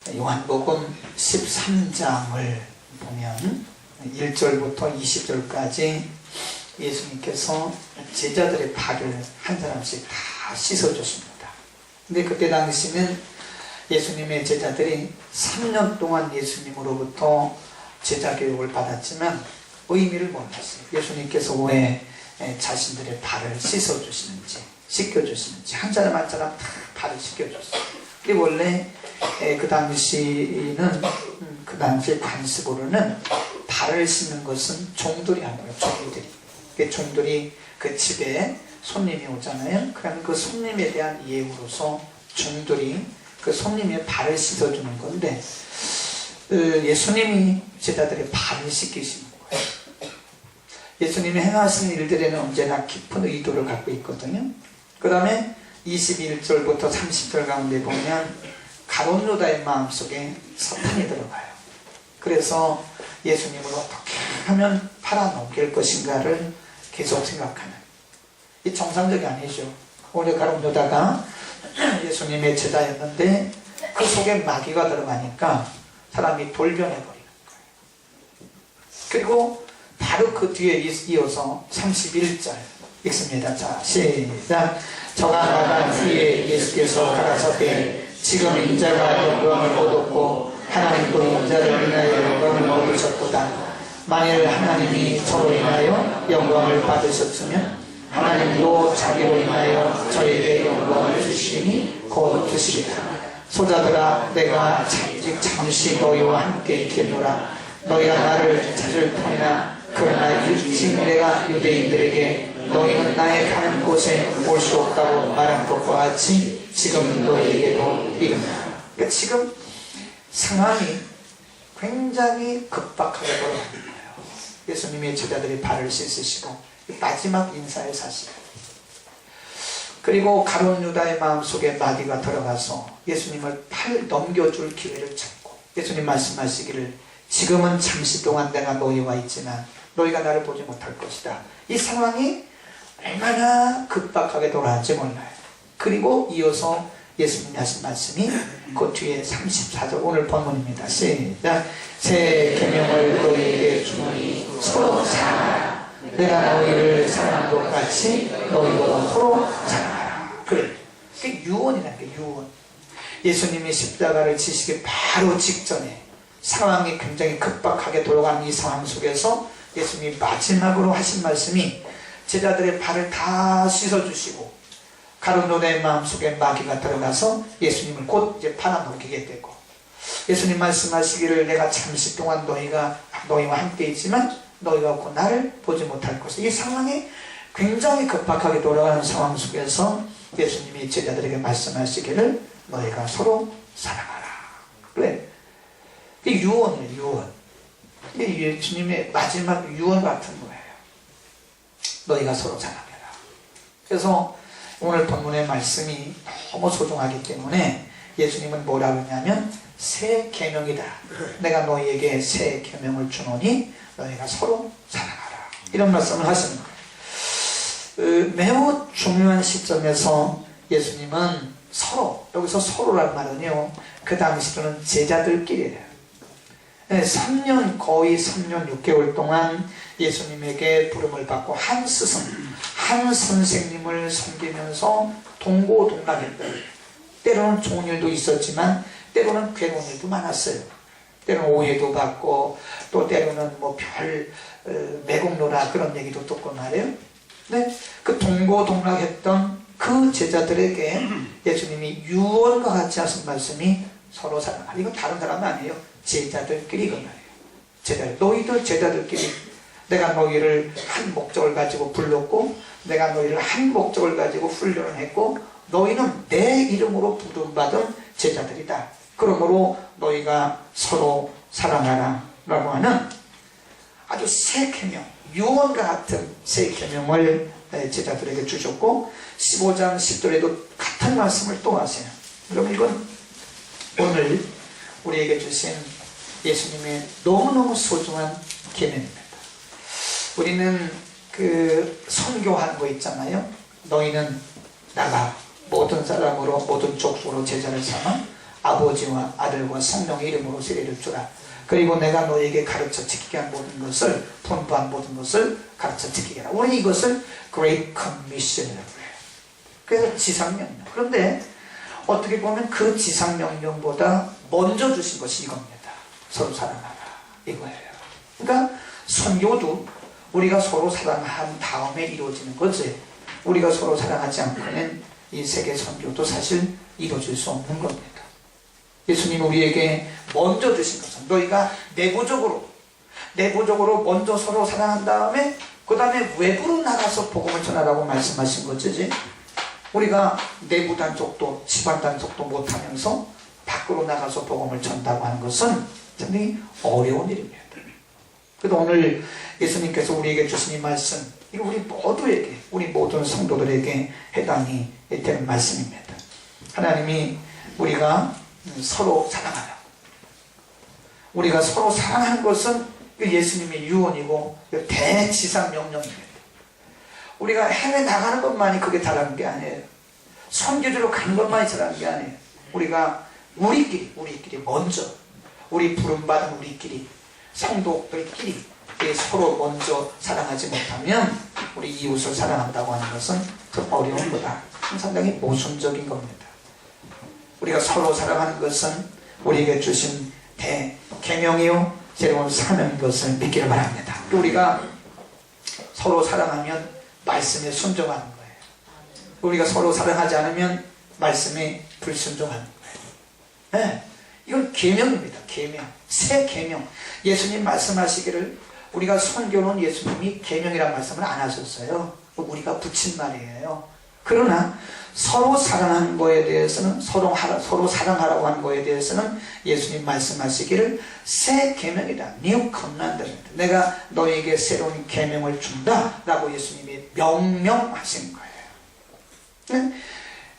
요한복음 13장을 보면 1절부터 20절까지 예수님께서 제자들의 발을 한 사람씩 다 씻어줬습니다. 근데 그때 당시는 예수님의 제자들이 3년 동안 예수님으로부터 제자 교육을 받았지만 의미를 몰랐어요. 예수님께서 왜 자신들의 발을 씻어주시는지, 씻겨주시는지 한 사람 한 사람 다 발을 씻겨줬어요. 근데 원래 그 당시는 그 당시 관습으로는 발을 씻는 것은 종들이 하는 거예요. 종들이 그 집에 손님이 오잖아요. 그러면 그 손님에 대한 예우로서 종들이 그 손님의 발을 씻어주는 건데 예수님이 제자들의 발을 씻기시는 거예요. 예수님이 행하시는 일들에는 언제나 깊은 의도를 갖고 있거든요. 그 다음에 21절부터 30절 가운데 보면 가룟 유다의 마음속에 사탄이 들어가요. 그래서 예수님을 어떻게 하면 팔아넘길 것인가를 계속 생각하는, 이 정상적이 아니죠. 오늘 가룟 유다가 예수님의 제자였는데 그 속에 마귀가 들어가니까 사람이 돌변해버리는 거예요. 그리고 바로 그 뒤에 이어서 31절 읽습니다. 자, 시작. 저가 나간 후에 예수께서 가라사대 지금 인자가 영광을 얻었고 하나님도 인자를 인하여 영광을 얻으셨도다. 만일 하나님이 저로 인하여 영광을 받으셨으면 하나님도 자기로 인하여 저에게 영광을 주시니 곧 주시리라. 소자들아, 내가 아직 잠시 너희와 함께 있겠노라. 너희가 나를 찾을 터이나 그러나 일찍 내가 유대인들에게 너희는 나의 가는 곳에 올 수 없다고 말한 것과 같이 지금 너희에게도 이른다. 그러니까 지금 상황이 굉장히 급박하게 돌아가는 거예요. 예수님의 제자들이 발을 씻으시고 마지막 인사의 사실, 그리고 가룟 유다의 마음속에 마귀가 들어가서 예수님을 팔 넘겨줄 기회를 찾고 예수님 말씀하시기를 지금은 잠시 동안 내가 너희와 있지만 너희가 나를 보지 못할 것이다. 이 상황이 얼마나 급박하게 돌아갈지 몰라요. 그리고 이어서 예수님이 하신 말씀이 그 뒤에 34절 오늘 본문입니다. 시작. 새 계명을 너희에게 주노니 서로 사랑하라. 내가 너희를 사랑한 것 같이 너희도 서로 사랑하라. 그래, 그게 유언이라는 게 유언. 예수님이 십자가를 지시기 바로 직전에 상황이 굉장히 급박하게 돌아가는 이 상황 속에서 예수님이 마지막으로 하신 말씀이 제자들의 발을 다 씻어주시고 가룟 유다의 마음속에 마귀가 들어가서 예수님을 곧 이제 팔아넘기게 되고 예수님 말씀하시기를 내가 잠시 동안 너희와 함께 있지만 너희가 곧 나를 보지 못할 것이다. 이 상황이 굉장히 급박하게 돌아가는 상황 속에서 예수님이 제자들에게 말씀하시기를 너희가 서로 사랑하라. 그래, 이 유언이에요. 유언. 이게 예수님의 마지막 유언 같은 거예요. 너희가 서로 사랑해라. 그래서 오늘 본문의 말씀이 너무 소중하기 때문에 예수님은 뭐라고 했냐면 새 계명이다. 내가 너희에게 새 계명을 주노니 너희가 서로 사랑하라. 이런 말씀을 하시는 거예요. 매우 중요한 시점에서 예수님은 서로, 여기서 서로란 말은요, 그 당시로는 제자들끼리래요. 3년, 거의 3년 6개월 동안 예수님에게 부름을 받고 한 스승, 한 선생님을 섬기면서 동고동락했어요. 때로는 좋은 일도 있었지만 때로는 괴로운 일도 많았어요. 때로는 오해도 받고 또 때로는 뭐 별 매국노라 그런 얘기도 듣고 말이에요. 네? 그 동고동락했던 그 제자들에게 예수님이 유언과 같이 하신 말씀이 서로 사랑하라. 이건 다른 사람은 아니에요. 제자들끼리 그 말이에요. 제자들, 너희들 제자들끼리 내가 너희를 한 목적을 가지고 불렀고 내가 너희를 한 목적을 가지고 훈련을 했고 너희는 내 이름으로 부름받은 제자들이다. 그러므로 너희가 서로 사랑하라 라고 하는 아주 새 계명, 유언과 같은 새 계명을 제자들에게 주셨고 15장 10절에도 같은 말씀을 또 하세요. 그럼 이건 오늘 우리에게 주신 예수님의 너무너무 소중한 계명입니다. 우리는 그 선교하는 거 있잖아요. 너희는 나가 모든 사람으로 모든 족속으로 제자를 삼아 아버지와 아들과 성령의 이름으로 세례를 주라. 그리고 내가 너에게 가르쳐 지키게 한 모든 것을, 분부한 모든 것을 가르쳐 지키게 하라. 우리는 이것을 Great Commission이라고 해요. 그래서 지상명령. 그런데 어떻게 보면 그 지상명령보다 먼저 주신 것이 이겁니다. 서로 사랑하라. 이거예요. 그러니까 선교도 우리가 서로 사랑한 다음에 이루어지는 거지, 우리가 서로 사랑하지 않고는 이 세계 선교도 사실 이루어질 수 없는 겁니다. 예수님 우리에게 먼저 주신 것은 너희가 내부적으로 먼저 서로 사랑한 다음에 그 다음에 외부로 나가서 복음을 전하라고 말씀하신 거지. 우리가 내부 단속도 집안 단속도 못하면서 밖으로 나가서 복음을 전다고 하는 것은 상당히 어려운 일입니다. 그래서 오늘 예수님께서 우리에게 주신 이 말씀, 이거 우리 모두에게, 우리 모든 성도들에게 해당이 되는 말씀입니다. 하나님이 우리가 서로 사랑하라. 우리가 서로 사랑하는 것은 예수님의 유언이고 대지상명령입니다. 우리가 해외 나가는 것만이 그게 다라는 게 아니에요. 선교지로 가는 것만이 다라는 게 아니에요. 우리가 우리끼리 먼저, 우리 부름받은 우리끼리, 성도들끼리 서로 먼저 사랑하지 못하면 우리 이웃을 사랑한다고 하는 것은 좀 어려운 거다. 상당히 모순적인 겁니다. 우리가 서로 사랑하는 것은 우리에게 주신 대계명이요 새로운 사명인 것을 믿기를 바랍니다. 우리가 서로 사랑하면 말씀에 순종하는 거예요. 우리가 서로 사랑하지 않으면 말씀에 불순종하는 거예요. 네, 이건 계명입니다. 계명, 새 계명. 예수님 말씀하시기를, 우리가 선교는 예수님이 계명이라는 말씀을 안 하셨어요. 우리가 붙인 말이에요. 그러나 서로 사랑하는 거에 대해서는, 서로 사랑하라고 하는 거에 대해서는 예수님 말씀하시기를 새 계명이다. New Commandment. 내가 너에게 새로운 계명을 준다 라고 예수님이 명명하신 거예요. 네?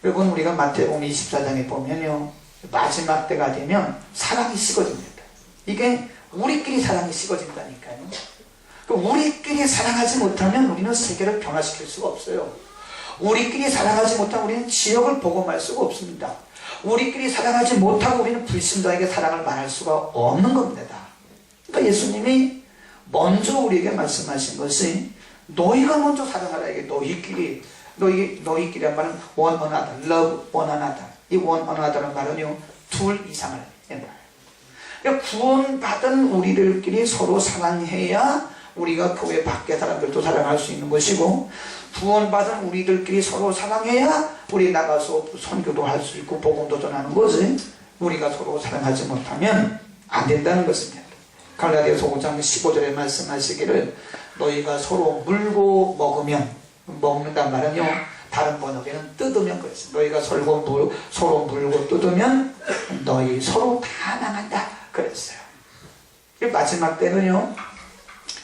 여러분, 우리가 마태복음 24장에 보면요, 마지막 때가 되면 사랑이 식어집니다. 이게 우리끼리 사랑이 식어진다니까요. 우리끼리 사랑하지 못하면 우리는 세계를 변화시킬 수가 없어요. 우리끼리 사랑하지 못하면 우리는 지역을 복음할 수가 없습니다. 우리끼리 사랑하지 못하고 우리는 불신자에게 사랑을 말할 수가 없는 겁니다. 그러니까 예수님이 먼저 우리에게 말씀하신 것이 너희가 먼저 사랑하라. 이게 너희끼리란 말은 one another, love one another. 이 one another는 말은요, 둘 이상을 얘기해요. 그러니까 구원받은 우리들끼리 서로 사랑해야 우리가 교회 밖에 사람들도 사랑할 수 있는 것이고, 구원받은 우리들끼리 서로 사랑해야 우리 나가서 선교도 할 수 있고 복음도 전하는 거지. 우리가 서로 사랑하지 못하면 안 된다는 것입니다. 갈라디아서 5장 15절에 말씀하시기를 너희가 서로 물고 먹으면, 먹는단 말은요, 다른 번역에는 뜯으면 그랬어요. 너희가 서로 물고 뜯으면 너희 서로 다 망한다 그랬어요. 마지막 때는요,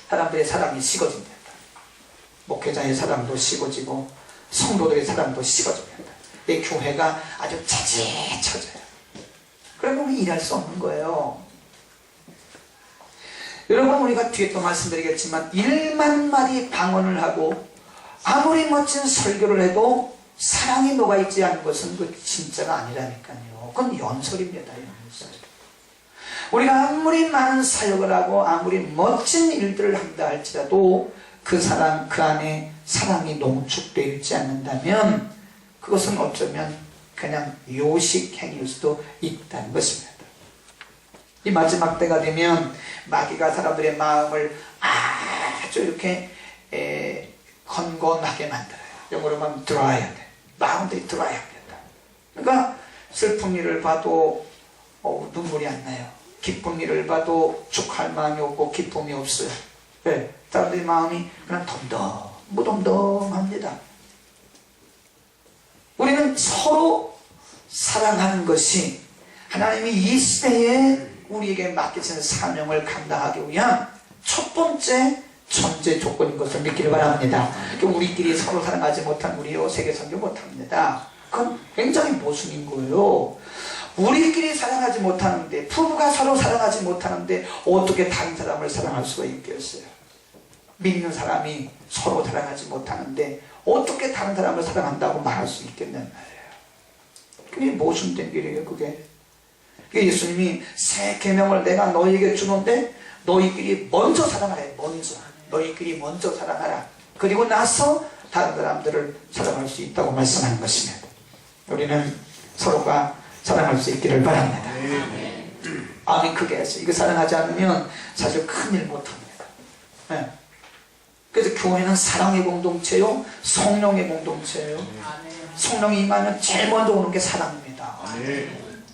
사람들의 사랑이 식어집니다. 목회자의 사랑도 식어지고 성도들의 사랑도 식어집니다. 이 교회가 아주 차지쳐져요. 그러면 일할 수 없는 거예요. 여러분, 우리가 뒤에 또 말씀드리겠지만 1만 마디 방언을 하고 아무리 멋진 설교를 해도 사랑이 녹아있지 않은 것은 그 진짜가 아니라니까요. 그건 연설입니다. 연설. 우리가 아무리 많은 사역을 하고 아무리 멋진 일들을 한다 할지라도 그 사랑, 그 안에 사랑이 농축되어 있지 않는다면 그것은 어쩌면 그냥 요식행위일 수도 있다는 것입니다. 이 마지막 때가 되면 마귀가 사람들의 마음을 아주 이렇게 건건하게 만들어요. 영어로 하면 드라이하게. 마음들이 드라이합니다. 그러니까 슬픈 일을 봐도 눈물이 안 나요. 기쁜 일을 봐도 축할 마음이 없고 기쁨이 없어요. 네, 사람들의 마음이 그냥 무덤덤합니다. 우리는 서로 사랑하는 것이 하나님이 이 시대에 우리에게 맡기신 사명을 감당하기 위한 첫 번째 전제 조건인 것을 믿기를 바랍니다. 우리끼리 서로 사랑하지 못한 우리요 세계 선교 못합니다. 그건 굉장히 모순인 거예요. 우리끼리 사랑하지 못하는데, 부부가 서로 사랑하지 못하는데 어떻게 다른 사람을 사랑할 수가 있겠어요? 믿는 사람이 서로 사랑하지 못하는데 어떻게 다른 사람을 사랑한다고 말할 수 있겠냐는 말이에요. 그게 모순된 길이에요. 그게 예수님이 새 계명을 내가 너희에게 주는데 너희끼리 먼저 사랑하라. 먼저. 너희끼리 먼저 사랑하라. 그리고 나서 다른 사람들을 사랑할 수 있다고 말씀하는 것입니다. 우리는 서로가 사랑할 수 있기를 바랍니다. 아멘. 크게 해서 이거 사랑하지 않으면 사실 큰일 못합니다. 네. 그래서 교회는 사랑의 공동체요, 성령의 공동체예요. 성령이 임하면 제일 먼저 오는 게 사랑입니다.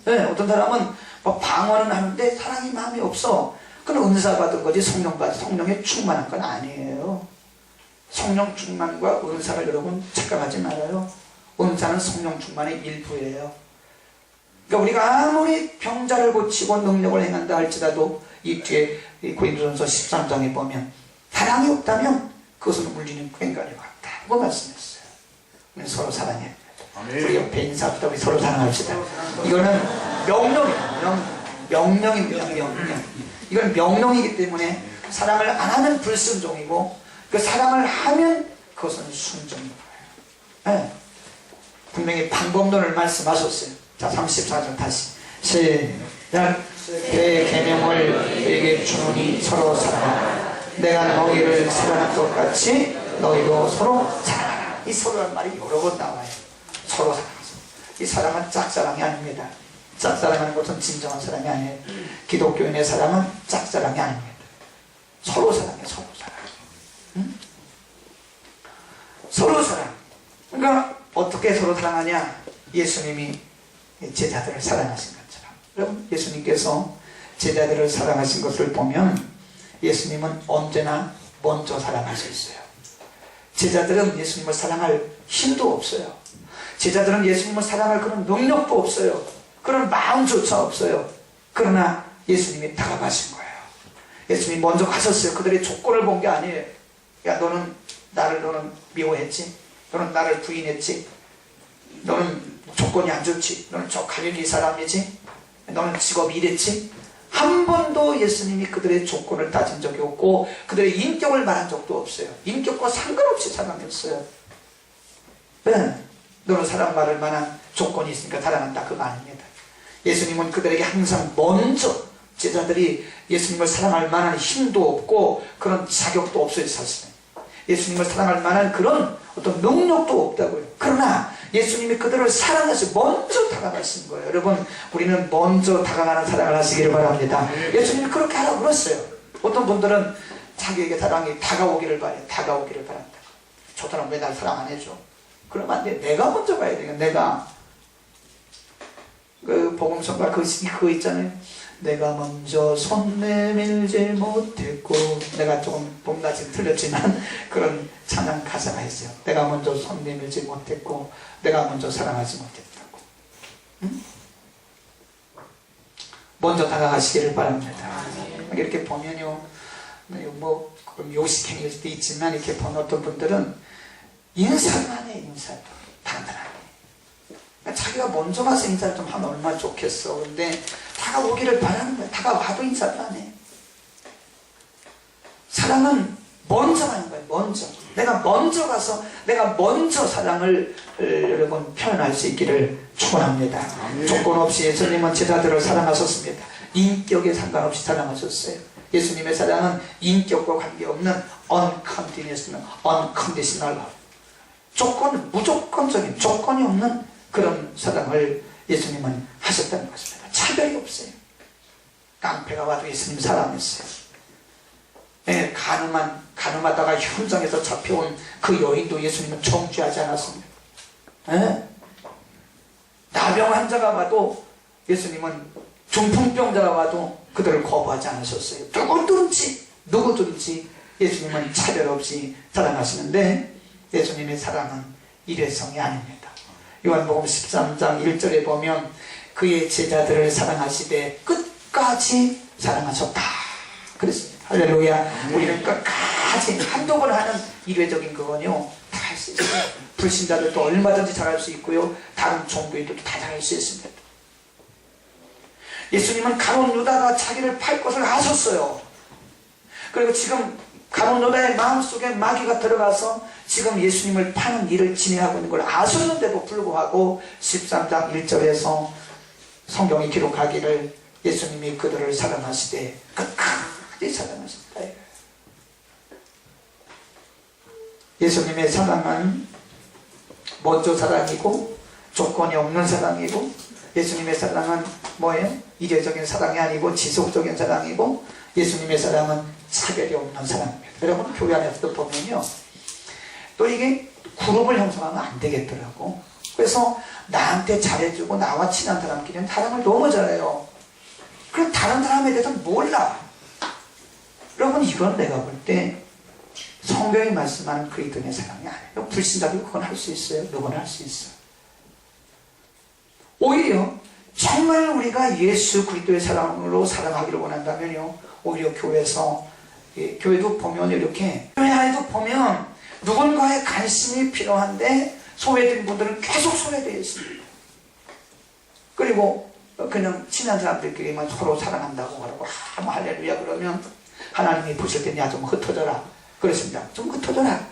네, 어떤 사람은 뭐 방언은 하는데 사랑이 마음이 없어. 그건 은사 받은 거지 성령에 충만한 건 아니에요. 성령 충만과 은사를 여러분 착각하지 말아요. 은사는 성령 충만의 일부예요. 그러니까 우리가 아무리 병자를 고치고 능력을 행한다 할지라도 이 뒤에 고린도전서 13장에 보면 사랑이 없다면 그것은 물리는 꽹과리와 같다고 말씀했어요. 우리 서로 사랑해야 돼요. 우리 옆에 인사합시다. 우리 서로 사랑합시다. 이거는 명령입니다. 명령. 이건 명령이기 때문에 사랑을 안 하면 불순종이고 그 사랑을 하면 그것은 순종인 거예요. 네. 분명히 방법론을 말씀하셨어요. 자, 34절 다시 시작. 내 계명을 너희에게 주노니 서로 사랑하라. 내가 너희를 사랑한 것 같이 너희도 서로 사랑하라. 이 서로란 말이 여러 번 나와요. 서로 사랑하세요. 이 사랑은 짝사랑이 아닙니다. 짝사랑하는 것은 진정한 사랑이 아니에요. 기독교인의 사랑은 짝사랑이 아닙니다. 서로 사랑해. 서로 사랑. 응? 서로 사랑. 그러니까 어떻게 서로 사랑하냐? 예수님이 제자들을 사랑하신 것처럼. 여러분, 예수님께서 제자들을 사랑하신 것을 보면 예수님은 언제나 먼저 사랑하셨어요. 제자들은 예수님을 사랑할 힘도 없어요. 제자들은 예수님을 사랑할 그런 능력도 없어요. 그런 마음조차 없어요. 그러나 예수님이 다가가신 거예요. 예수님이 먼저 가셨어요. 그들의 조건을 본 게 아니에요. 야, 너는 미워했지? 너는 나를 부인했지? 너는 조건이 안 좋지? 너는 저 갈릴리 사람이지? 너는 직업이 이랬지? 한 번도 예수님이 그들의 조건을 따진 적이 없고 그들의 인격을 말한 적도 없어요. 인격과 상관없이 사랑했어요. 네. 너는 사랑받을 만한 조건이 있으니까 사랑한다. 그거 아닙니다. 예수님은 그들에게 항상 먼저 제자들이 예수님을 사랑할 만한 힘도 없고 그런 자격도 없어요. 사실은 예수님을 사랑할 만한 그런 어떤 능력도 없다고요. 그러나 예수님이 그들을 사랑하시 먼저 다가가신 거예요. 여러분, 우리는 먼저 다가가는 사랑을 하시기를 바랍니다. 예수님이 그렇게 하라고 그랬어요. 어떤 분들은 자기에게 사랑이 다가오기를 바래요. 다가오기를 바란다. 저 사람 왜 날 사랑 안 해줘? 그러면 안 돼. 내가 먼저 가야 돼요. 내가. 그 복음성가 그거 있잖아요. 내가 먼저 손 내밀지 못했고, 내가 조금 봄낮이 틀렸지만 그런 찬양 가사가 있어요. 내가 먼저 손 내밀지 못했고 내가 먼저 사랑하지 못했다고. 응? 먼저 다가가시기를 바랍니다. 이렇게 보면요, 뭐 요식행위일 수도 있지만 이렇게 보면 어떤 분들은 인사만 해. 인사도 단단하게. 자기가 먼저 가서 인사를 좀 하면 얼마나 좋겠어. 근데 다가오기를 바라는 거야. 다가와도 인사도 안 해. 사랑은 먼저 가는 거예요. 먼저. 내가 먼저 가서 내가 먼저 사랑을 여러분 표현할 수 있기를 축원합니다. 조건 없이 예수님은 제자들을 사랑하셨습니다. 인격에 상관없이 사랑하셨어요. 예수님의 사랑은 인격과 관계없는 unconditional love. 무조건적인 조건이 없는 그런 사랑을 예수님은 하셨다는 것입니다. 차별이 없어요. 깡패가 와도 예수님 사랑했어요. 네, 가늠하다가 현장에서 잡혀온 그 여인도 예수님은 정죄하지 않았습니다. 네? 나병 환자가 와도 예수님은 중풍병자가 와도 그들을 거부하지 않으셨어요. 누구든지 예수님은 차별 없이 사랑하시는데 예수님의 사랑은 일회성이 아닙니다. 요한복음 13장 1절에 보면 그의 제자들을 사랑하시되 끝까지 사랑하셨다 그랬습니다. 할렐루야. 우리는 끝까지 한두 번 하는 일회적인 그건요 다 할 수 있어요. 불신자들도 얼마든지 잘할 수 있고요, 다른 종교인들도 다 잘할 수 있습니다. 예수님은 가룟 유다가 자기를 팔 것을 아셨어요. 그리고 지금 가룟 유다의 마음속에 마귀가 들어가서 지금 예수님을 파는 일을 진행하고 있는 걸 아셨는데도 불구하고 13장 1절에서 성경이 기록하기를 예수님이 그들을 사랑하시되 끝까지 사랑하셨다. 예수님의 사랑은 먼저 사랑이고 조건이 없는 사랑이고, 예수님의 사랑은 뭐예요? 이례적인 사랑이 아니고 지속적인 사랑이고, 예수님의 사랑은 차별이 없는 사랑입니다. 여러분 교회 안에서도 보면요, 또 이게 그룹을 형성하면 안 되겠더라고. 그래서 나한테 잘해주고 나와 친한 사람끼리는 사랑을 너무 잘해요. 그럼 다른 사람에 대해서 몰라. 여러분 이건 내가 볼 때 성경이 말씀하는 그리스도인의 사랑이 아니에요. 불신자도 그건 할 수 있어요. 누구나 할 수 있어요. 오히려 정말 우리가 예수 그리스도의 사랑으로 사랑하기를 원한다면요, 오히려 교회에서, 교회도 보면 이렇게, 교회 안에도 보면 누군가의 관심이 필요한데 소외된 분들은 계속 소외되어 있습니다. 그리고 그냥 친한 사람들끼리만 서로 사랑한다고 하고 할렐루야 그러면 하나님이 보실 때 야 좀 흩어져라 그랬습니다. 좀 흩어져라.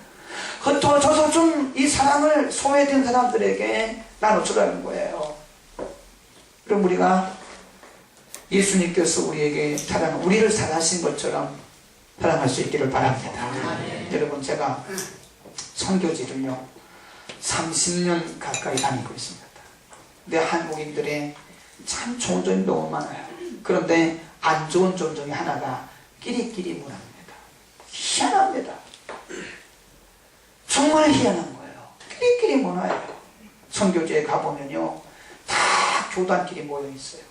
흩어져서 좀 이 사랑을 소외된 사람들에게 나눠주라는 거예요. 그럼 우리가 예수님께서 우리에게 우리를 사랑하신 것처럼 사랑할 수 있기를 바랍니다. 여러분 제가 선교지를요 30년 가까이 다니고 있습니다. 근데 한국인들의 참 좋은 점이 너무 많아요. 그런데 안 좋은 점 중에 하나가 끼리끼리 문화입니다. 희한합니다. 정말 희한한 거예요. 끼리끼리 문화예요. 선교지에 가보면요 다 교단끼리 모여 있어요.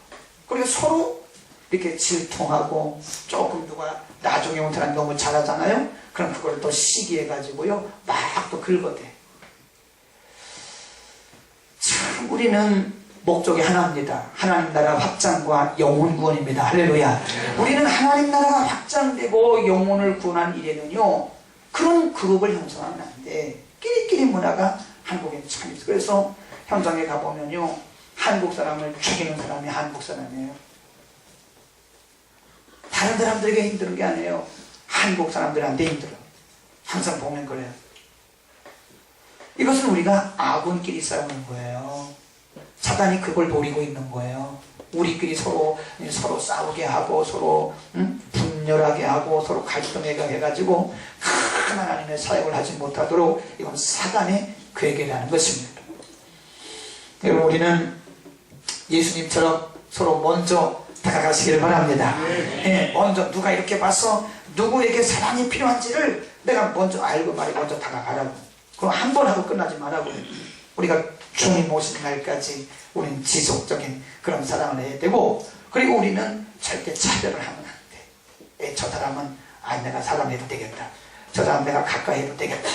그리고 서로 이렇게 질투하고, 조금 누가 나중에 온 사람이 너무 잘하잖아요. 그럼 그걸 또 시기해가지고요 막 또 긁어대. 참 우리는 목적이 하나입니다. 하나님 나라 확장과 영혼 구원입니다. 할렐루야. 우리는 하나님 나라가 확장되고 영혼을 구원한 일에는요 그런 그룹을 형성하면 안 돼. 끼리끼리 문화가 한국에 참 있어요. 그래서 현장에 가보면요 한국 사람을 죽이는 사람이 한국 사람이에요. 다른 사람들에게 힘든 게 아니에요. 한국 사람들한테 힘들어. 항상 보면 그래요. 이것은 우리가 아군끼리 싸우는 거예요. 사단이 그걸 노리고 있는 거예요. 우리끼리 서로 싸우게 하고, 서로 분열하게 하고, 서로 갈등하게 해가지고 하나님의 사역을 하지 못하도록, 이건 사단의 괴계라는 것입니다. 여러분 우리는 예수님처럼 서로 먼저 다가가시기를 바랍니다. 네, 먼저 누가 이렇게 봐서 누구에게 사랑이 필요한지를 내가 먼저 알고 말이 먼저 다가가라고. 그럼 한 번 하고 끝나지 말라고. 우리가 주님 오신 날까지 우리는 지속적인 그런 사랑을 해야 되고, 그리고 우리는 절대 차별을 하면 안 돼. 저 사람은 내가 사랑해도 되겠다. 저 사람 내가 가까이 해도 되겠다.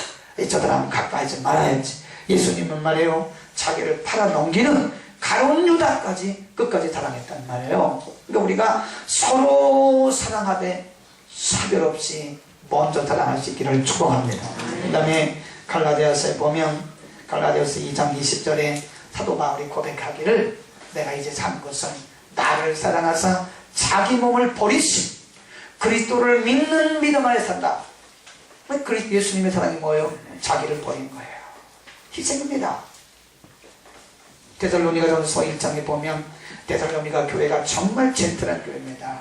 저 사람은 가까이 하지 말아야지. 예수님은 말이에요 자기를 팔아넘기는 가룟 유다까지 끝까지 사랑했단 말이에요. 그러니까 우리가 서로 사랑하되 차별 없이 먼저 사랑할 수 있기를 축복합니다. 그 다음에 갈라디아서에 보면 갈라디아서 2장 20절에 사도 바울이 고백하기를 내가 이제 산 것은 나를 사랑하사 자기 몸을 버리신 그리스도를 믿는 믿음 안에 산다. 예수님의 사랑이 뭐예요? 자기를 버린 거예요. 희생입니다. 데살로니가전서 1장에 보면 데살로니가 교회가 정말 젠틀한 교회입니다.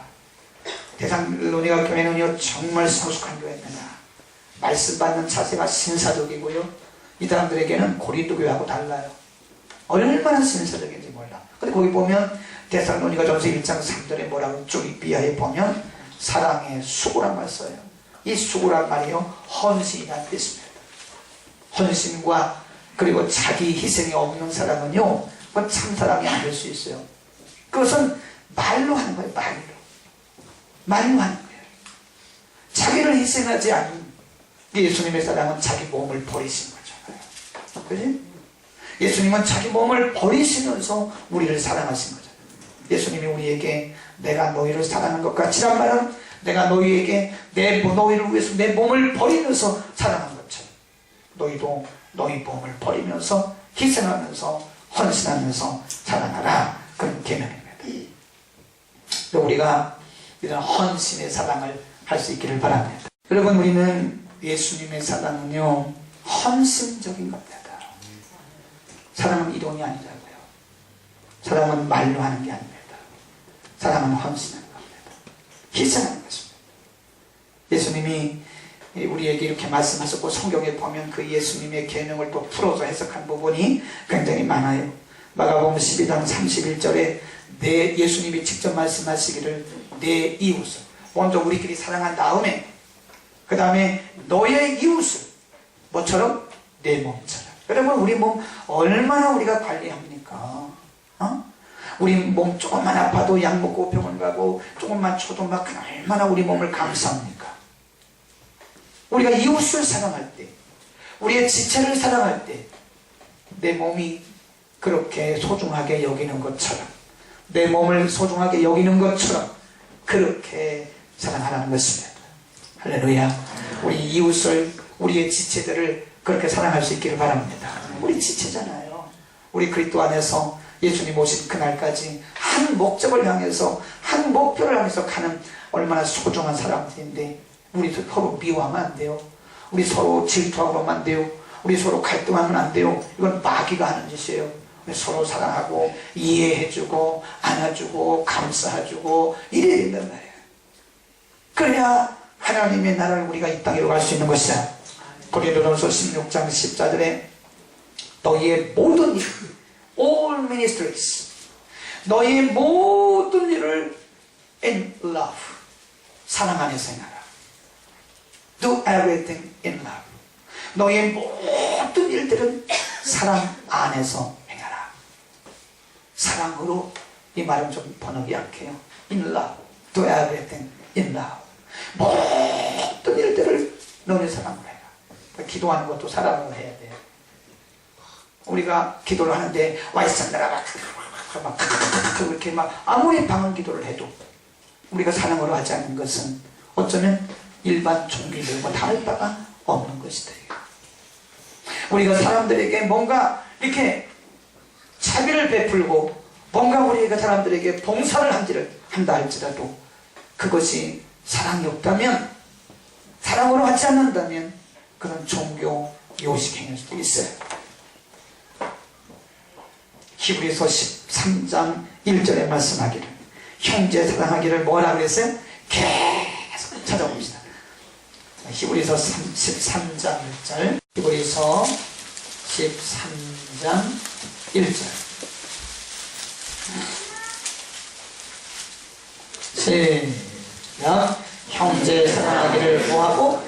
데살로니가 교회는요 정말 성숙한 교회입니다. 말씀 받는 자세가 신사적이고요, 이 사람들에게는 고린도 교회하고 달라요. 얼마나 신사적인지 몰라. 근데 거기 보면 데살로니가전서 1장 3절에 뭐라고 쭉 비하해 보면 사랑의 수고란 말 써요. 이 수고란 말이요 헌신이라는 뜻입니다. 헌신과 그리고 자기 희생이 없는 사람은요 그건 참사랑이 안 될 수 있어요. 그것은 말로 하는 거예요. 말로 하는 거예요. 자기를 희생하지 않는 예수님의 사랑은 자기 몸을 버리신 거잖아요. 그지? 예수님은 자기 몸을 버리시면서 우리를 사랑하신 거잖아요. 예수님이 우리에게 내가 너희를 사랑하는 것 같이란 말은 내가 너희에게 너희를 위해서 내 몸을 버리면서 사랑한 것처럼 너희도 너희 몸을 버리면서 희생하면서 헌신하면서 사랑하라. 그런 개념입니다. 우리가 이런 헌신의 사랑을 할 수 있기를 바랍니다. 여러분 우리는 예수님의 사랑은요 헌신적인 겁니다. 사랑은 이론이 아니라고요. 사랑은 말로 하는 게 아닙니다. 사랑은 헌신하는 겁니다. 희생하는 것입니다. 예수님이 우리에게 이렇게 말씀하셨고, 성경에 보면 그 예수님의 계명을 또 풀어서 해석한 부분이 굉장히 많아요. 마가복음 12장 31절에 예수님이 직접 말씀하시기를 내 이웃을 먼저 우리끼리 사랑한 다음에 그 다음에 너의 이웃을 뭐처럼? 내 몸처럼. 여러분, 우리 몸 얼마나 우리가 관리합니까? 우리 몸 조금만 아파도 약 먹고 병원 가고 조금만 쳐도 막 얼마나 우리 몸을 감싸합니까? 우리가 이웃을 사랑할 때, 우리의 지체를 사랑할 때 내 몸이 그렇게 소중하게 여기는 것처럼, 내 몸을 소중하게 여기는 것처럼 그렇게 사랑하라는 것입니다. 할렐루야. 우리 이웃을, 우리의 지체들을 그렇게 사랑할 수 있기를 바랍니다. 우리 지체잖아요. 우리 그리스도 안에서 예수님 오신 그날까지 한 목적을 향해서, 한 목표를 향해서 가는 얼마나 소중한 사람들인데, 우리 서로 미워하면 안 돼요. 우리 서로 질투하면 안 돼요. 우리 서로 갈등하면 안 돼요. 이건 마귀가 하는 짓이에요. 우리 서로 사랑하고 이해해주고 안아주고 감싸주고 이래야 된단 말이에요. 그래야 하나님의 나라를 우리가 이 땅으로 갈 수 있는 것이야. 고린도전서 16장 14절에 너희의 모든 일, all ministries, 너희의 모든 일을 in love, 사랑 안에서 행하라. Do everything in love. 너희의 모든 일들은 사랑 안에서 행하라. 사랑으로, 이 말은 좀 번역이 약해요. In love. Do everything in love. 모든 일들을 너네 사랑으로 해라. 기도하는 것도 사랑으로 해야 돼요. 우리가 기도를 하는데 와이산다라 막 그렇게 막 아무리 방언 기도를 해도 우리가 사랑으로 하지 않는 것은 어쩌면 일반 종교들과 다를 바가 없는 것이다. 우리가 사람들에게 뭔가 이렇게 자비를 베풀고 뭔가 우리가 사람들에게 봉사를 한다 할지라도 그것이 사랑이 없다면, 사랑으로 하지 않는다면 그런 종교 요식행위일 수도 있어요. 히브리서 13장 1절에 말씀하기를, 형제 사랑하기를 뭐라 그랬어요? 계속 찾아봅시다. 히브리서 13장 1절, 히브리서 13장 1절. 시작. 형제 사랑하기를 뭐하고?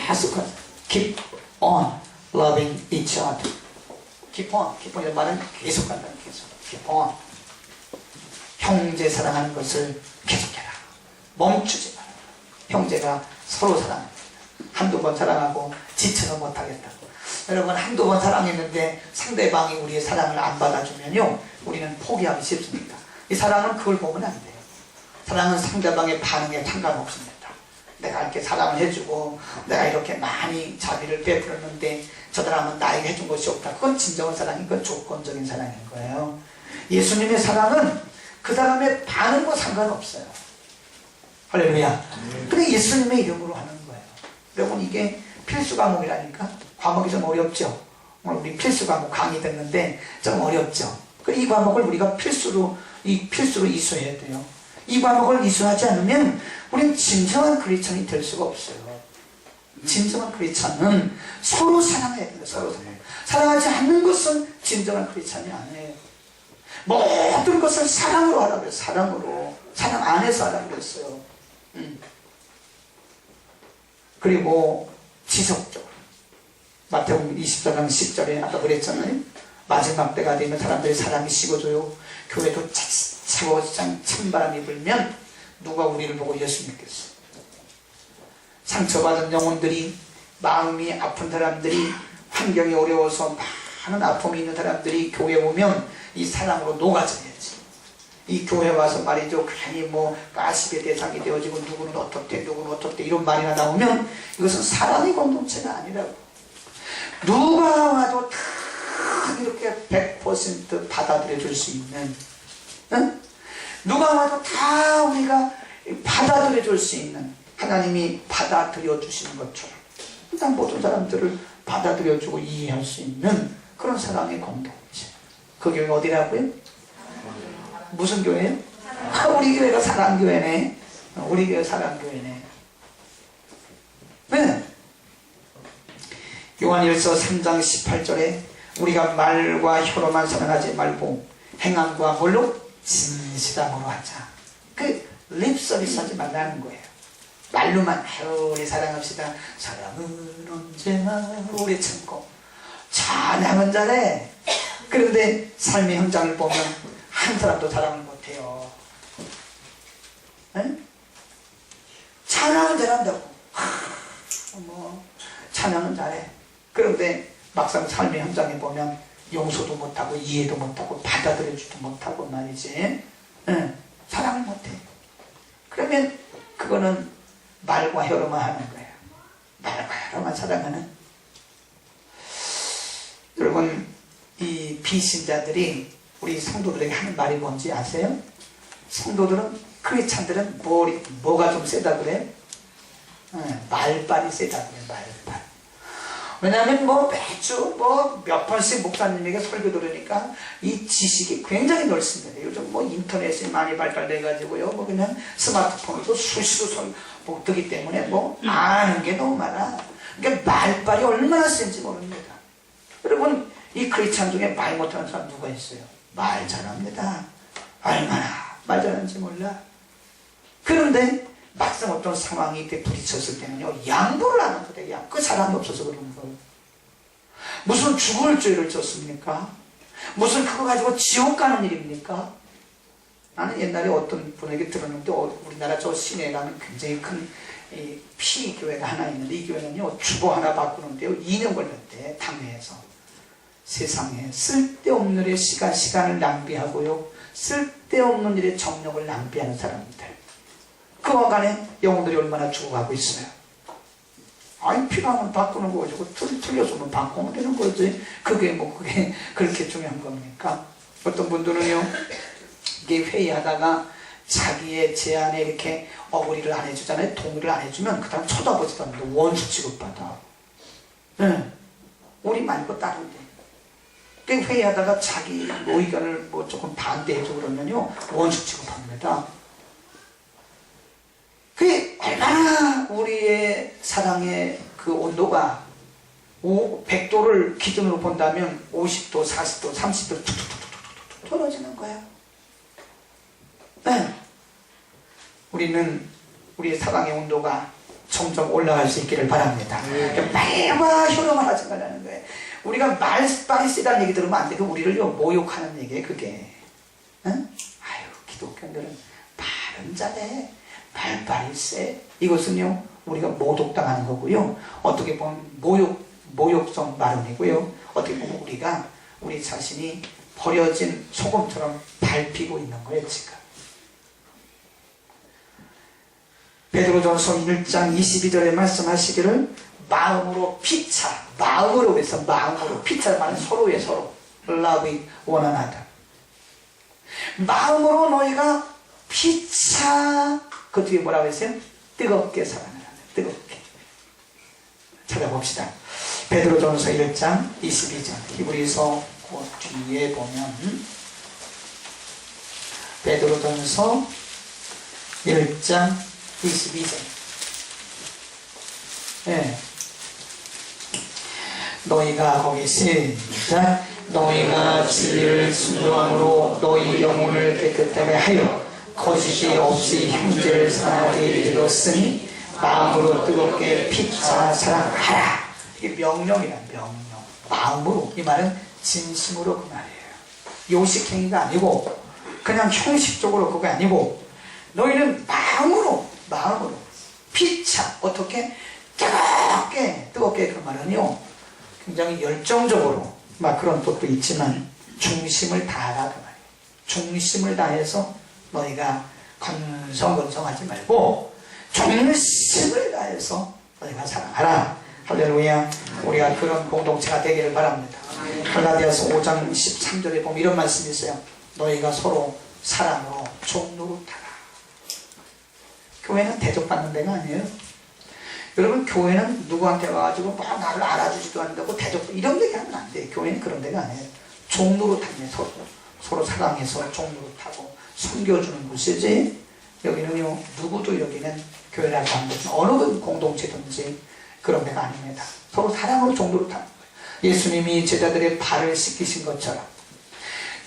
계속 keep on loving each other. keep on, keep on이라는 말은 계속 간다는 계속. keep on. 형제 사랑하는 것을 계속해라. 멈추지 마라. 형제가 서로 사랑합니다. 한두 번 사랑하고 지체는 못하겠다. 여러분, 한두 번 사랑했는데 상대방이 우리의 사랑을 안 받아주면요, 우리는 포기하기 쉽습니다. 이 사랑은 그걸 보면 안 돼요. 사랑은 상대방의 반응에 상관없습니다. 내가 이렇게 사랑을 해주고 내가 이렇게 많이 자비를 베풀었는데 저 사람은 나에게 해준 것이 없다. 그건 진정한 사랑인 건 조건적인 사랑인 거예요. 예수님의 사랑은 그 사람의 반응과 상관없어요. 할렐루야. 근데 예수님의 이름으로 하는 거예요. 여러분, 이게 필수 과목이라니까. 과목이 좀 어렵죠. 오늘 우리 필수 과목 강의 듣는데 좀 어렵죠. 이 과목을 우리가 필수로 이수해야 돼요. 이 과목을 이수하지 않으면 우리는 진정한 크리스천이 될 수가 없어요. 진정한 크리스천은 서로 사랑해야 돼요. 서로 사랑하지 않는 것은 진정한 크리스천이 아니에요. 모든 것을 사랑으로 하라고 해요. 사랑으로. 사랑 안에서 하라고 그랬어요. 그리고 지속적으로. 마태복음 24장 10절에 아까 그랬잖아요. 마지막 때가 되면 사람들이 사랑이 식어져요. 교회도 차고장 찬바람이 불면 누가 우리를 보고 예수 믿겠어요? 상처받은 영혼들이, 마음이 아픈 사람들이, 환경이 어려워서 많은 아픔이 있는 사람들이 교회 오면 이 사랑으로 녹아져야지. 이 교회 와서 말이죠, 괜히 뭐 가십의 대상이 되어지고 누구는 어떻대 누구는 어떻대 이런 말이나 나오면 이것은 사랑의 공동체가 아니라고. 누가 와도 다 이렇게 100% 받아들여 줄 수 있는, 응? 누가 와도 다 우리가 받아들여 줄 수 있는, 하나님이 받아들여 주시는 것처럼 일단 모든 사람들을 받아들여 주고 이해할 수 있는 그런 사랑의 공동체. 그 교회 어디라고요? 무슨 교회요? 우리 교회가 사랑교회네. 우리 교회 사랑교회네. 네. 요한일서 3장 18절에 우리가 말과 혀로만 사랑하지 말고 행함과 뭘로? 진실함으로 하자. 그 립서비스 하지 말라는 거예요. 말로만 우리 사랑합시다. 사랑은 언제나 오래 참고 찬양은 잘해. 그런데 삶의 현장을 보면 한 사람도 사랑을 못해요. 응? 찬양은 잘한다고. 찬양은 잘해. 그런데 막상 삶의 현장에 보면 용서도 못하고 이해도 못하고 받아들여주지도 못하고 말이지. 응? 사랑을 못해. 그러면 그거는 말과 혀로만 하는 거예요. 말과 혀로만 사랑하는. 여러분, 이 비신자들이 우리 성도들에게 하는 말이 뭔지 아세요? 성도들은, 크리스찬들은 뭐가 좀 세다 그래요? 말빨이 세다 그래요. 말빨. 왜냐하면 매주 몇 번씩 목사님에게 설교 들으니까 이 지식이 굉장히 넓습니다. 요즘 인터넷이 많이 발달돼가지고요. 그냥 스마트폰으로도 수시로 듣기 때문에 아는 게 너무 많아. 그러니까 말빨이 얼마나 센지 모릅니다. 여러분, 이 크리스찬 중에 말 못하는 사람 누가 있어요? 말 잘합니다. 얼마나 말 잘하는지 몰라. 그런데 막상 어떤 상황이 이렇게 부딪혔을 때는요, 양보를 안 하거든요. 그 사람이 없어서 그러는 거예요. 무슨 죽을 죄를 졌습니까? 무슨 그거 가지고 지옥 가는 일입니까? 나는 옛날에 어떤 분에게 들었는데, 우리나라 저 시내에 가면 굉장히 큰 피교회가 하나 있는데, 이 교회는요, 주보 하나 바꾸는데요, 2년 걸렸대, 당회에서. 세상에 쓸데없는 일에 시간을 낭비하고요, 쓸데없는 일에 정력을 낭비하는 사람들. 그와 간에 영혼들이 얼마나 죽어가고 있어요. 아니, 필요하면 바꾸는 거 가지고 틀려서면 바꾸면 되는 거지. 그게 그렇게 중요한 겁니까? 어떤 분들은요, 이게 회의하다가 자기의 제안에 이렇게 어그리를 안 해주잖아요. 동의를 안 해주면 그 다음 쳐다보지도 않는데 원수 취급받아. 네. 우리 말고 다른데. 회의하다가 자기 의견을 조금 반대해줘 그러면요, 원수 취급합니다. 그게 얼마나 우리의 사랑의 그 온도가 100도를 기준으로 본다면 50도, 40도, 30도 툭툭툭툭툭 떨어지는 거야. 네. 우리의 사랑의 온도가 점점 올라갈 수 있기를 바랍니다. 말과 혀로만 하지 말라는 거예요. 우리가 말빨이 세다는 얘기 들으면 안 돼. 우리를요, 모욕하는 얘기예요, 그게. 응? 아유, 기독교인들은 말은 잘해. 말빨이 세. 이것은요, 우리가 모독당하는 거고요. 어떻게 보면 모욕성 발언이고요. 어떻게 보면 우리 자신이 버려진 소금처럼 밟히고 있는 거예요, 지금. 베드로전서 1장 22절에 말씀하시기를 마음으로 피차, 마음으로 해서 마음으로, 피차를 말하는 서로의 서로, love 원하나다. 마음으로 너희가 피차, 그 뒤에 뭐라고 했어요? 뜨겁게 사랑하라. 뜨겁게. 찾아봅시다. 베드로전서 1장 22절. 히브리서 그 뒤에 보면 베드로전서 1장 22절. 네. 너희가 거기 시작. 너희가 진리를 순종함으로 너희 영혼을 깨끗하게 하여 거짓이 없이 형제를 사랑하게 이르렀으니 마음으로 뜨겁게 피차 사랑하라. 이게 명령이란 명령. 마음으로. 이 말은 진심으로 그 말이에요. 요식행위가 아니고 그냥 형식적으로 그거 아니고 너희는 마음으로 피차. 어떻게? 뜨겁게 그 말은요, 굉장히 열정적으로 막 그런 것도 있지만 중심을 다하라 그 말이에요. 중심을 다해서 너희가 건성건성하지 말고 중심을 다해서 너희가 사랑하라. 할렐루야. 우리가 그런 공동체가 되기를 바랍니다. 갈라디아서 5장 13절에 보면 이런 말씀이 있어요. 너희가 서로 사랑으로 종노릇하라. 교회는 대접받는 데가 아니에요. 여러분, 교회는 누구한테 와가지고 나를 알아주지도 않는다고 대접, 이런 얘기 하면 안 돼요. 교회는 그런 데가 아니에요. 종로로 타네. 서로 사랑해서 종로로 타고 섬겨주는 곳이지. 여기는요, 누구도 여기는 교회라고 하는 것은 어느 공동체든지 그런 데가 아닙니다. 서로 사랑으로 종로로 타는 거예요. 예수님이 제자들의 발을 씻기신 것처럼,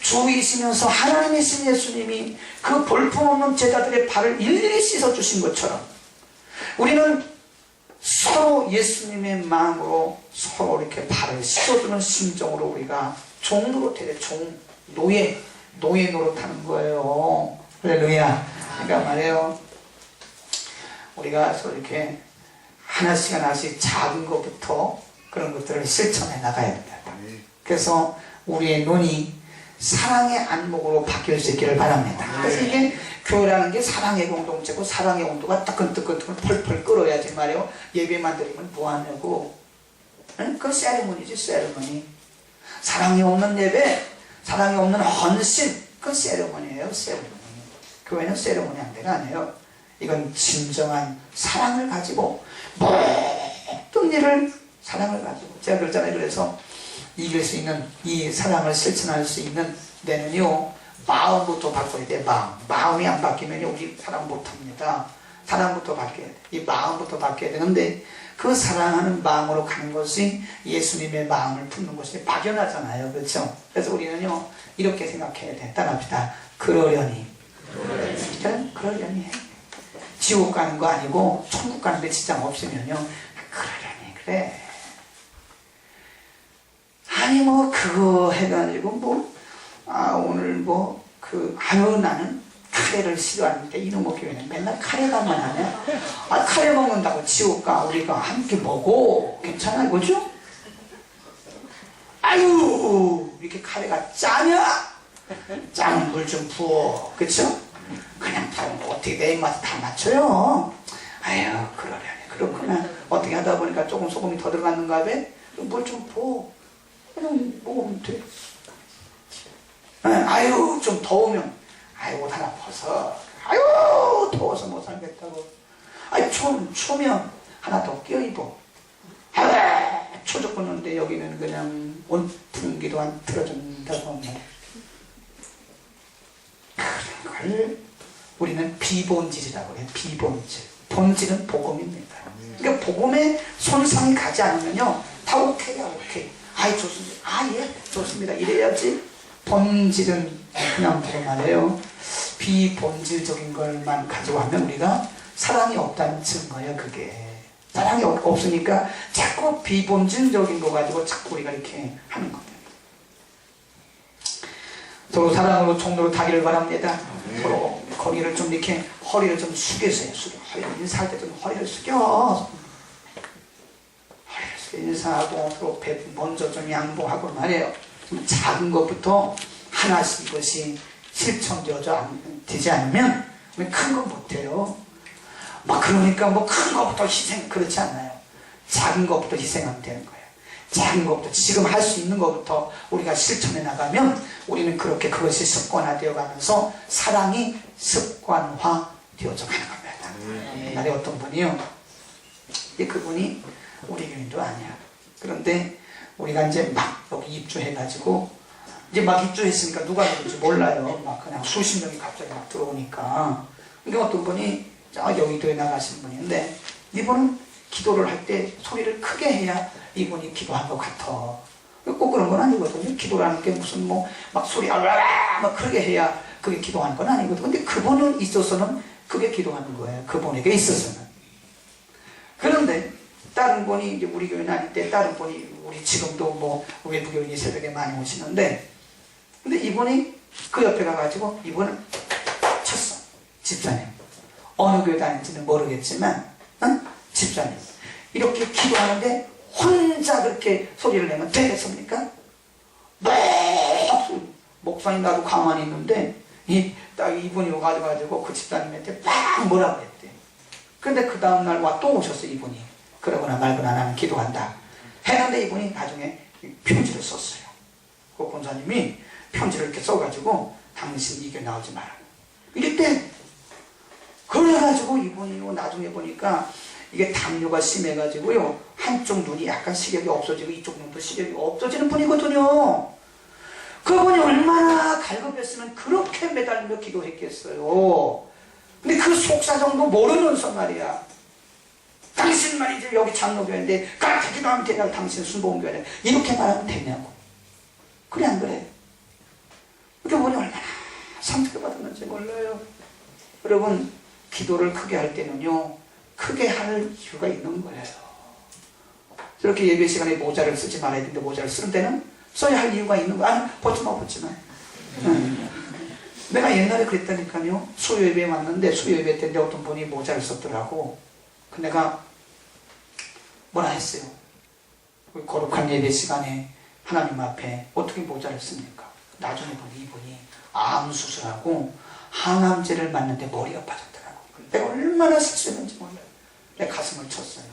주이시면서 하나님이신 예수님이 그 볼품없는 제자들의 발을 일일이 씻어주신 것처럼, 우리는 서로 예수님의 마음으로 서로 이렇게 발을 씻어주는 심정으로 우리가 종로로 되려, 노예 노릇하는 거예요. 할렐루야. 그러니까 말이에요, 우리가 이렇게 하나씩 작은 것부터 그런 것들을 실천해 나가야 됩니다. 그래서 우리의 눈이 사랑의 안목으로 바뀔 수 있기를 바랍니다. 그래서 이게 교회라는 게 사랑의 공동체고, 사랑의 온도가 뜨끈뜨끈 펄펄 끓어야지 말이에요. 예배만 드리면 뭐하냐고. 그건 세리머니지, 세리머니. 사랑이 없는 예배, 사랑이 없는 헌신, 그건 세리머니예요, 세리머니. 교회는 세리머니 한 데가 아니에요. 이건 진정한 사랑을 가지고, 모든 일을 사랑을 가지고. 제가 그랬잖아요. 그래서 이길 수 있는, 이 사랑을 실천할 수 있는 데는요, 마음부터 바꿔야 돼. 마음이 안 바뀌면 우리 사랑 못합니다. 사랑부터 바뀌어야 돼. 이 마음부터 바뀌어야 되는데, 그 사랑하는 마음으로 가는 것이 예수님의 마음을 품는 것이 막연하잖아요. 그렇죠? 그래서 우리는요, 이렇게 생각해야 돼. 따라합시다. 그러려니 해. 지옥 가는 거 아니고 천국 가는데 지장 없으면요, 그러려니 그래. 아니 그거 해가지고 오늘 나는 카레를 싫어하는데 이놈의 교회는 맨날 카레만 하냐? 카레 먹는다고 지옥 가. 우리가 함께 먹어. 괜찮아 이거죠? 아유, 이렇게 카레가 짜냐? 짜면 물 좀 부어. 그쵸? 그냥 부으면 어떻게 내 입맛에 다 맞춰요? 아유, 그러려니. 그렇구나. 어떻게 하다 보니까 조금 소금이 더 들어갔는가 봐? 물 좀 부어. 그냥 먹으면 돼. 아유, 좀 더우면, 아유, 옷 하나 벗어. 아유, 더워서 못 살겠다고. 아유, 추우면 하나 더 껴입어. 아유, 초조했는데 여기는 그냥 온풍기도 안 틀어준다고 하네. 그걸 우리는 비본질이라고 해요. 비본질. 본질은 복음입니다. 그러니까 복음에 손상이 가지 않으면요, 다 오케이야, 오케이. 아이, 좋습니다. 예, 좋습니다. 이래야지. 본질은 그냥 보고 말해요. 비본질적인 것만 가지고 하면 우리가 사랑이 없다는 증거예요. 그게 사랑이 없으니까 자꾸 비본질적인 거 가지고 자꾸 우리가 이렇게 하는 겁니다. 서로 사랑으로 종로로 타기를 바랍니다. 서로 거기를 좀 이렇게 허리를 좀 숙여서요. 허리를 인사할 때 좀 허리를 숙여. 허리를 숙여 인사하고 서로 먼저 좀 양보하고 말이에요. 작은 것부터 하나씩 이것이 실천되지 않으면 큰 건 못해요. 그러니까 큰 것부터 희생, 그렇지 않나요? 작은 것부터 희생하면 되는 거예요. 작은 것부터, 지금 할 수 있는 것부터 우리가 실천해 나가면 우리는 그렇게 그것이 습관화되어 가면서 사랑이 습관화 되어져 가는 겁니다. 옛날에 어떤 분이요, 그분이 우리 교인도 아니야. 그런데 우리가 이제 여기 입주해가지고, 이제 입주했으니까 누가 누군지 몰라요. 그냥 수십 명이 갑자기 들어오니까. 그러니까 어떤 분이 여의도에 나가신 분인데, 이분은 기도를 할 때 소리를 크게 해야 이분이 기도한 것 같아. 꼭 그런 건 아니거든요. 기도라는 게 무슨 소리 막 크게 해야 그게 기도하는 건 아니거든요. 근데 그분은 있어서는 그게 기도하는 거예요. 그분에게 있어서는. 그런데 다른 분이 이제 우리 교회는 아닌데, 다른 분이 우리 지금도 외부 교인이 새벽에 많이 오시는데, 근데 이분이 그 옆에 가가지고 이분을 쳤어. 집사님. 어느 교회 다니는지는 모르겠지만, 집사님. 이렇게 기도하는데 혼자 그렇게 소리를 내면 되겠습니까? 목사님 나도 가만히 있는데, 딱 이분이 와가지고 그 집사님한테 막 뭐라고 했대. 근데 그 다음날 또 오셨어, 이분이. 그러거나 말거나 나는 기도한다. 했는데 이분이 나중에 편지를 썼어요. 그 권사님이 편지를 이렇게 써가지고, 당신 이 교회 나오지 마라. 이랬대. 그래가지고 이분이 나중에 보니까 이게 당뇨가 심해가지고요, 한쪽 눈이 약간 시력이 없어지고 이쪽 눈도 시력이 없어지는 분이거든요. 그분이 얼마나 갈급했으면 그렇게 매달리며 기도했겠어요. 근데 그 속사정도 모르면서 말이야. 당신 말이지 여기 장로교회인데 그렇게 기도하면 되냐고, 당신 순복음교회인데 이렇게 말하면 되냐고. 그래 안 그래? 그분이 얼마나 상처를 받았는지 몰라요. 여러분, 기도를 크게 할 때는요, 크게 할 이유가 있는 거예요. 저렇게 예배 시간에 모자를 쓰지 말아야 되는데 모자를 쓰는 데는 써야 할 이유가 있는 거야. 아니, 벗지 마. 내가 옛날에 그랬다니까요. 수요예배에 왔는데 수요예배 때인데 어떤 분이 모자를 썼더라고. 그 내가 뭐라 했어요. 거룩한 예배 시간에 하나님 앞에 어떻게 모자를 씁니까? 나중에 보니 이분이 암 수술하고 항암제를 맞는데 머리가 빠졌더라고. 내가 얼마나 실수했는지 몰라요. 내 가슴을 쳤어요.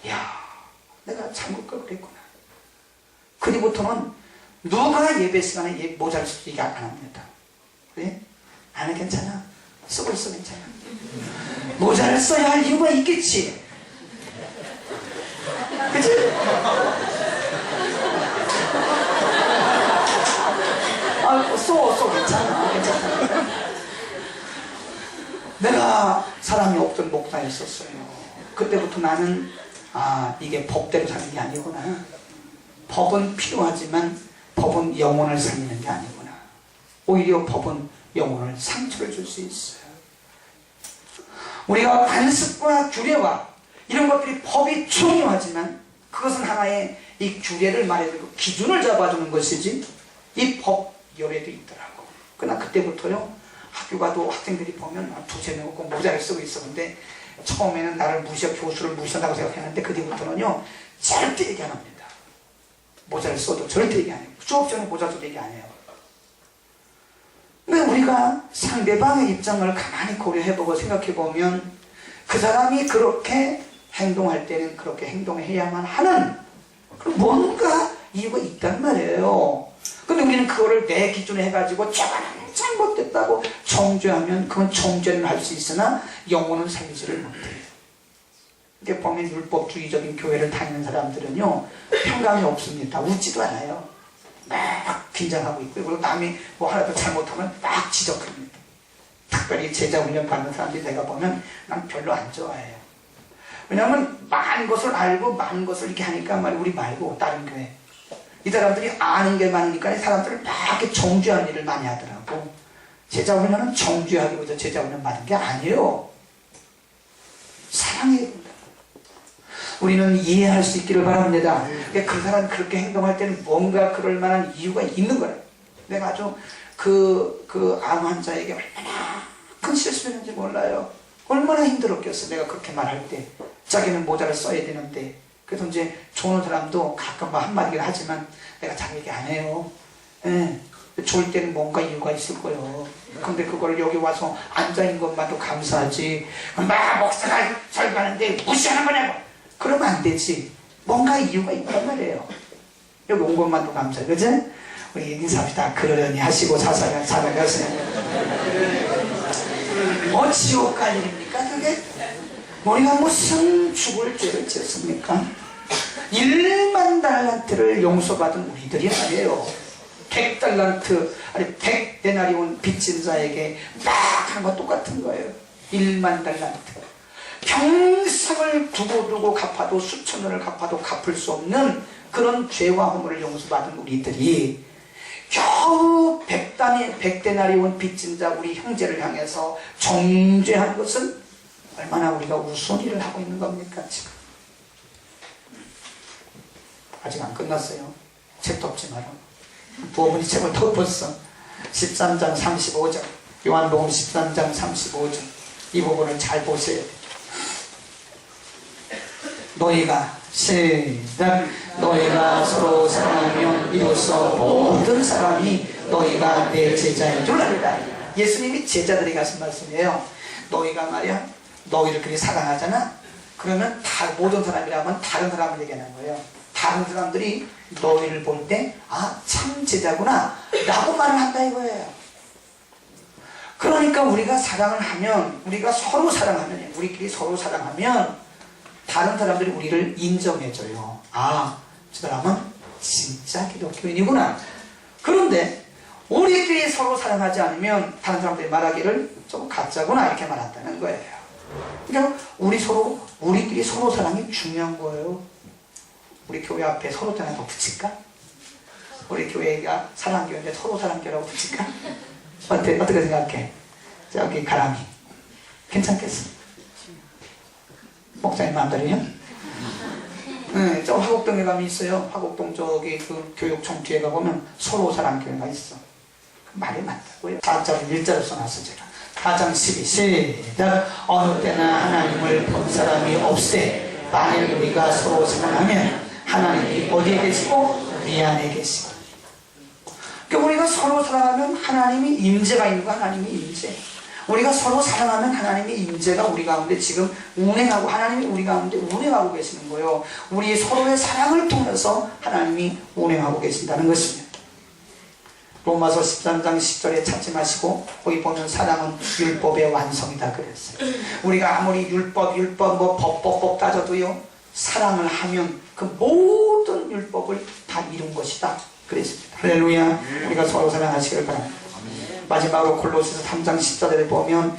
이야, 내가 잘못 걸 그랬구나. 그 뒤부터는 누가 예배 시간에 모자를 쓰지 얘기 안 합니다. 그래? 나는 괜찮아. 쓰고 있어, 괜찮아. 모자를 써야 할 이유가 있겠지. 그치? 써, 괜찮아. 내가 사람이 없던 목사였었어요. 그때부터 나는, 이게 법대로 사는 게 아니구나. 법은 필요하지만 법은 영혼을 살리는 게 아니구나. 오히려 법은 영혼을 상처를 줄 수 있어요. 우리가 관습과 규례와 이런 것들이 법이 중요하지만 그것은 하나의 이 규례를 말해주고 기준을 잡아주는 것이지 이 법 열애도 있더라고. 그러나 그때부터요, 학교 가도 학생들이 보면 두세 명 없고 모자를 쓰고 있었는데 처음에는 나를 교수를 무시한다고 생각했는데 그 뒤부터는요, 절대 얘기 안 합니다. 모자를 써도 절대 얘기 안 해요. 수업 전에 모자 써도 얘기 안 해요. 근데 우리가 상대방의 입장을 가만히 고려해보고 생각해보면 그 사람이 그렇게 행동할 때는 그렇게 행동해야만 하는 뭔가 이유가 있단 말이에요. 근데 우리는 그거를 내 기준에 해가지고 저거는 잘못됐다고 정죄하면 그건 정죄는 할 수 있으나 영혼은 살리지를 못해요. 이렇게 보면 율법주의적인 교회를 다니는 사람들은요, 평강이 없습니다. 웃지도 않아요. 막 긴장하고 있고, 그리고 남이 뭐 하나도 잘못하면 막 지적합니다. 특별히 제자 훈련 받는 사람들이 내가 보면 난 별로 안 좋아해요. 왜냐하면 많은 것을 알고 많은 것을 이렇게 하니까 우리 말고 다른 교회 이 사람들이 아는 게 많으니까 이 사람들을 막 이렇게 정죄하는 일을 많이 하더라고. 제자 훈련은 정죄하기 위해서 제자 훈련 받은 게 아니에요. 사랑해야 된다. 우리는 이해할 수 있기를 바랍니다. 그 사람이 그렇게 행동할 때는 뭔가 그럴 만한 이유가 있는 거예요. 내가 아주 그 암 환자에게 얼마나 큰 실수했는지 몰라요. 얼마나 힘들었겠어. 내가 그렇게 말할 때. 자기는 모자를 써야 되는데. 그래서 이제 좋은 사람도 가끔 한마디긴 하지만 내가 잘 얘기 안 해요. 예. 좋을 때는 뭔가 이유가 있을 거예요. 근데 그걸 여기 와서 앉아있는 것만도 감사하지. 막 목사가 설교하는데 무시하는 거냐고. 그러면 안 되지. 뭔가 이유가 있단 말이에요. 여기 온 것만도 감사해. 그지? 우리 인사합시다. 그러려니 하시고 살아가세요. 지옥 갈 일입니까 그게? 우리가 무슨 죽을 죄를 지었습니까? 1만 달란트를 용서받은 우리들이 아니에요. 100달란트 아니 100데나리온 빚진 자에게 딱 한 거 똑같은 거예요. 1만 달란트. 평생을 두고 갚아도 수천 년을 갚아도 갚을 수 없는 그런 죄와 허물을 용서받은 우리들이 겨우 100데나리온 빚진 자 우리 형제를 향해서 정죄한 것은 얼마나 우리가 우스운 일을 하고 있는 겁니까 지금. 아직 안 끝났어요. 책 덮지 마라. 부어보니 책을 덮었어. 13장 35절 요한복음 13장 35절 이 부분을 잘 보세요. 너희가 시작 너희가 서로 사랑하면 이로써 모든 사람이 너희가 내 제자인 줄 알리라. 예수님이 제자들에게 하신 말씀이에요. 너희가 말이야 너희를 그렇게 사랑하잖아. 그러면 모든 사람이라면 다른 사람을 얘기하는 거예요. 다른 사람들이 너희를 볼 때 참 제자구나 라고 말을 한다 이거예요. 그러니까 우리가 사랑을 하면 우리가 서로 사랑하면 우리끼리 서로 사랑하면 다른 사람들이 우리를 인정해줘요. 저 사람은 진짜 기독교인이구나. 그런데 우리끼리 서로 사랑하지 않으면 다른 사람들이 말하기를 좀 가짜구나 이렇게 말한다는 거예요. 그러니까 우리끼리 서로 사랑이 중요한 거예요. 우리 교회 앞에 서로 사랑하고 붙일까? 우리 교회가 사랑교회인데 서로 사랑교회라고 붙일까? 어떻게 생각해? 저기 가람이 괜찮겠어? 목사님 마음대로요? 네, 저 화곡동에 가면 있어요. 화곡동 저기 그 교육청 뒤에 가보면 서로 사랑교회가 있어. 말이 맞다고요. 4장 1절을 써놨어 제가. 4장 12 시작. 어느 때나 하나님을 본 사람이 없으되 만일 우리가 서로 사랑하면 하나님이 어디에 계시고 우리 안에 계시고. 그러니까 우리가 서로 사랑하면 하나님이 임재가 있는 거. 하나님이 임재. 우리가 서로 사랑하면 하나님의 임재가 우리 가운데 지금 운행하고 하나님이 우리 가운데 운행하고 계시는 거예요. 우리 서로의 사랑을 통해서 하나님이 운행하고 계신다는 것입니다. 로마서 13장 10절에 찾지 마시고 거기 보면 사랑은 율법의 완성이다 그랬어요. 우리가 아무리 율법 뭐 법 따져도요, 사랑을 하면 그 모든 율법을 다 이룬 것이다 그랬습니다. 할렐루야. 우리가 서로 사랑하시길 바랍니다. 마지막으로 골로새서 3장 10절에 보면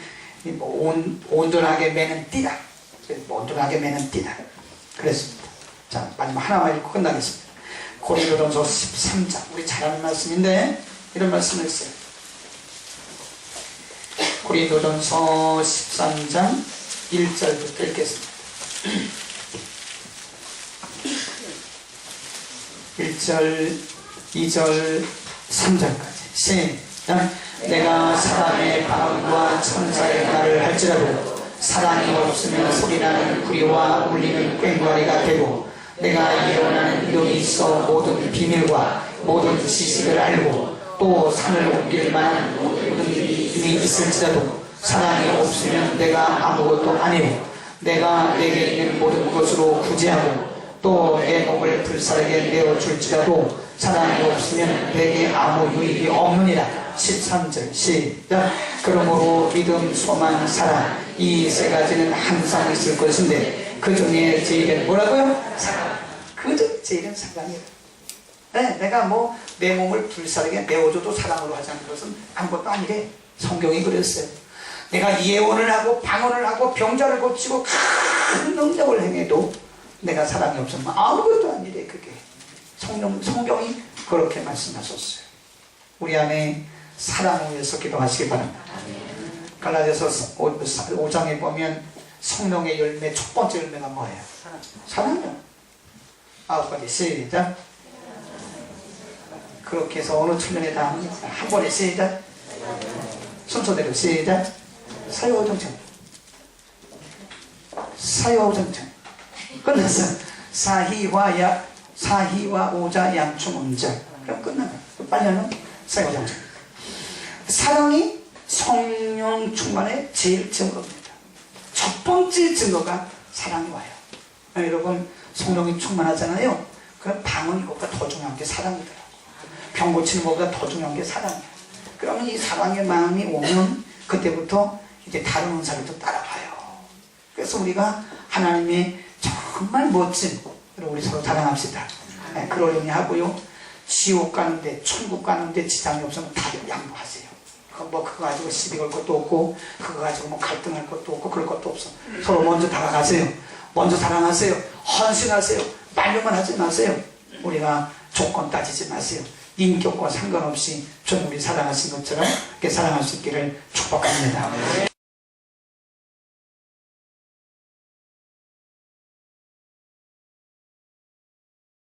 온전하게 매는 띠다. 온전하게 매는 띠다 그랬습니다. 자, 마지막 하나만 읽고 끝나겠습니다. 고린도전서 13장, 우리 잘 아는 말씀인데 이런 말씀을 했어요. 고린도전서 13장 1절부터 읽겠습니다. 1절, 2절, 3절까지 시작. 내가 사람의 방언과 천사의 말을 할지라도 사랑이 없으면 소리나는 구리와 울리는 꽹과리가 되고, 내가 예언하는 이름이 있어 모든 비밀과 모든 지식을 알고 또 산을 옮길 만한 모든 일이 있을지라도 사랑이 없으면 내가 아무것도 아니고, 내가 내게 있는 모든 것으로 구제하고 또 내 몸을 불사르게 내어줄지라도 사랑이 없으면 내게 아무 유익이 없느니라. 13절 시작. 그러므로 믿음, 소망, 사랑 이 세 가지는 항상 있을 것인데 그 중에 제일은 뭐라고요? 사랑. 그 중에 제일은 사랑이에요. 네, 내가 뭐 내 몸을 불사르게 내어줘도 사랑으로 하지 않는 것은 아무것도 아니래. 성경이 그랬어요. 내가 예언을 하고 방언을 하고 병자를 고치고 큰 능력을 행해도 내가 사랑이 없으면 아무것도 아니래. 그게 성경이 그렇게 말씀하셨어요. 우리 안에 사랑을 위해서 기도하시기 바랍니다. 갈라디아서 5장에 보면 성령의 열매 첫 번째 열매가 뭐예요? 사랑이요. 9가지 시작. 그렇게 해서 어느 측면에 다 한 번에 시작. 순서대로 시작. 사유정청. 사유정청. 끝났어. 사희와 오자 양충 음절. 그럼 끝나요. 빨리 하면 사유정청. 사랑이 성령 충만의 제일 증거입니다. 첫 번째 증거가 사랑이 와요. 여러분, 성령이 충만하잖아요. 그럼 방언 이것보다 더 중요한 게 사랑이더라고요. 병 고치는 것보다 더 중요한 게 사랑이에요. 그러면 이 사랑의 마음이 오면 그때부터 이제 다른 은사를 또 따라가요. 그래서 우리가 하나님의 정말 멋진, 우리 서로 사랑합시다. 네, 그러려니 하고요. 지옥 가는데 천국 가는데 지장이 없으면 다 양보하세요. 그거 가지고 시비 걸 것도 없고, 그거 가지고 뭐 갈등할 것도 없고, 그럴 것도 없어. 서로 먼저 다가가세요. 먼저 사랑하세요. 헌신하세요. 말로만 하지 마세요. 우리가 조건 따지지 마세요. 인격과 상관없이 좀 우리 사랑하신 것처럼 이렇게 사랑할 수 있기를 축복합니다.